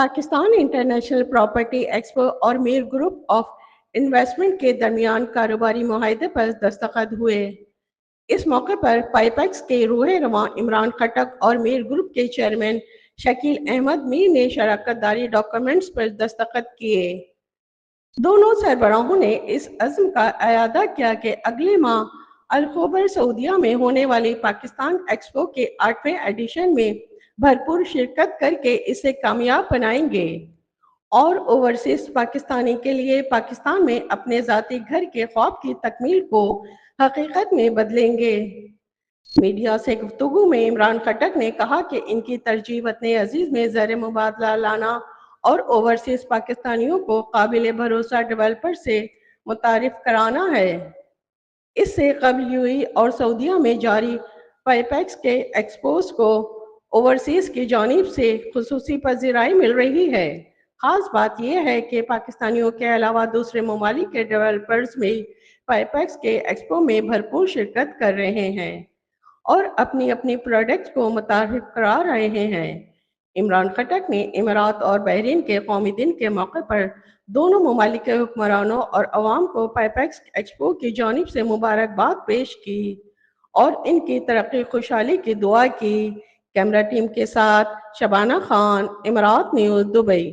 Pakistan international property expo और Mir group of investment के दरमियान कारोबारी मुआहदे पर दस्तखत हुए। इस मौके पर पाइपेक्स के रूह रवां इमरान खटक और मीर ग्रुप के चेयरमैन शकील अहमद मीर ने शराकतदारी डॉक्यूमेंट्स पर दस्तखत किए। दोनों सरबराहों ने इस अज़्म का अयादा किया कि अगले माह अल-खुबर सऊदिया में होने वाली पाकिस्तान एक्सपो के 8वें एडिशन में भरपूर शिरकत करके इसे कामयाब बनाएंगे और ओवरसीज पाकिस्तानी के लिए पाकिस्तान में अपने ज़ाती घर के ख्वाब की तकमील को हकीकत में बदलेंगे। मीडिया से गुफ्तगू में इमरान खटक ने कहा कि इनकी तरजीह वतन अजीज में ज़र मुबादला लाना और ओवरसीज पाकिस्तानियों को काबिल भरोसा डेवलपर से मुतारिफ कराना है। इससे कबल यूएई और सऊदीया में जारी पाइपेक्स के एक्सपोज को ओवरसीज की जानिब से खुसूसी पजीराई मिल रही है। खास बात यह है कि पाकिस्तानियों के अलावा दूसरे ममालिक के डेवलपर्स भी पाइपेक्स के एक्सपो में भरपूर शिरकत कर रहे हैं और अपनी अपनी प्रोडक्ट्स को मुतारिफ करा रहे हैं। इमरान खटक ने इमारात और बहरीन के कौमी दिन के मौके पर दोनों ममालिक के हुक्मरानों और अवाम को पाइपेक्स एक्सपो की जानिब से मुबारकबाद पेश की और इनकी तरक्की खुशहाली की दुआ की। कैमरा टीम के साथ शबाना खान, इमारात न्यूज़, दुबई।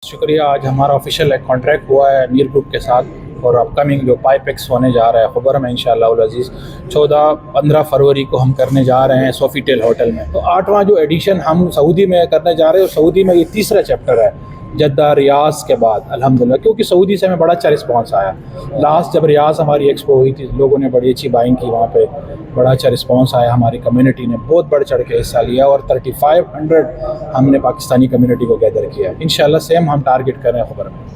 शुक्रिया। आज हमारा ऑफिशियल एक कॉन्ट्रैक्ट हुआ है मीर ग्रुप के साथ और अपकमिंग जो पाइपेक्स होने जा रहा है खबर में इंशाअल्लाह उल अज़ीज़ 14-15 फरवरी को हम करने जा रहे हैं सोफीटेल होटल में। तो 8वां जो एडिशन हम सऊदी में करने जा रहे हैं, सऊदी में ये तीसरा चैप्टर है जद्दा रियाज़ के बाद अल्हम्दुलिल्लाह, क्योंकि सऊदी से हमें बड़ा अच्छा रिस्पॉन्स आया। लास्ट जब रियाज़ हमारी एक्सपो हुई थी लोगों ने बड़ी अच्छी बाइंग की, वहाँ पे बड़ा अच्छा रिस्पॉन्स आया। हमारी कम्युनिटी ने बहुत बढ़ चढ़ के हिस्सा लिया और 3500 हमने पाकिस्तानी कम्युनिटी को गैदर किया। इंशाल्लाह सेम हम टारगेट कर रहे हैं खबर में।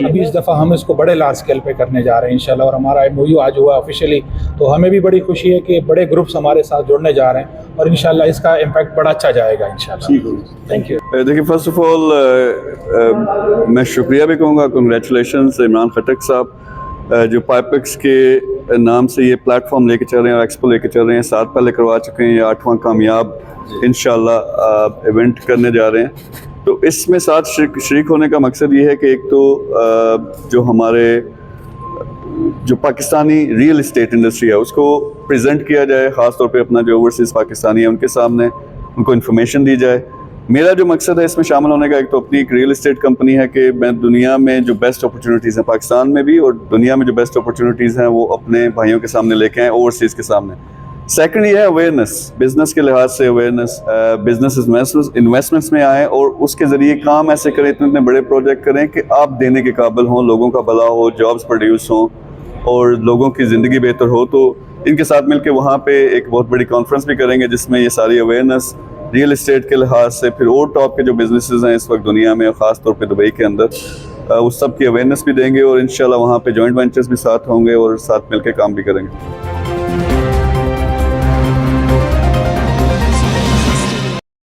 अभी इस दफ़ा हम इसको बड़े लार्ज स्केल पे करने जा रहे हैं इंशाल्लाह और हमारा MOU आज हुआ ऑफिशियली, तो हमें भी बड़ी खुशी है कि बड़े ग्रुप्स हमारे साथ जुड़ने जा रहे हैं और इंशाल्लाह इसका इम्पैक्ट बड़ा अच्छा जाएगा इंशाल्लाह। Thank you. देखिए, फर्स्ट ऑफ ऑल मैं शुक्रिया भी कहूँगा, कंग्रेचुलेशंस इमरान खटक साहब जो पाइपेक्स के नाम से ये प्लेटफॉर्म लेके चल रहे हैं और एक्सपो लेके चल रहे हैं। 7 पहले करवा चुके हैं, ये 8वां कामयाब इंशाल्लाह इवेंट करने जा रहे हैं। तो इसमें साथ शरीक होने का मकसद ये है कि एक तो जो हमारे जो पाकिस्तानी रियल इस्टेट इंडस्ट्री है उसको प्रेजेंट किया जाए, ख़ास तौर पे अपना जो ओवरसीज़ पाकिस्तानी है उनके सामने उनको इन्फॉर्मेशन दी जाए। मेरा जो मकसद है इसमें शामिल होने का, एक तो अपनी एक रियल इस्टेट कंपनी है कि मैं दुनिया में जो बेस्ट अपॉर्चुनिटीज़ हैं पाकिस्तान में भी और दुनिया में जो बेस्ट अपॉर्चुनिटीज़ हैं वो अपने भाइयों के सामने लेके आएँ, ओवरसीज़ के सामने। सेकंड ये है अवेयरनेस, बिज़नेस के लिहाज से अवेयरनेस, बिज़नेस इन्वेस्टमेंट्स में आएँ और उसके ज़रिए काम ऐसे करें, इतने बड़े प्रोजेक्ट करें कि आप देने के काबिल हों, लोगों का भला हो, जॉब्स प्रोड्यूस हों और लोगों की ज़िंदगी बेहतर हो। तो इनके साथ मिलकर वहाँ पे एक बहुत बड़ी कॉन्फ्रेंस भी करेंगे जिसमें ये सारी अवेयरनेस रियल इस्टेट के लिहाज से, फिर और टॉप के जो बिजनेसेस हैं इस वक्त दुनिया में, ख़ास तौर पे दुबई के अंदर, उस सब की अवेयरनेस भी देंगे और इंशाल्लाह वहाँ पे जॉइंट वेंचर्स भी साथ होंगे और साथ मिलकर काम भी करेंगे।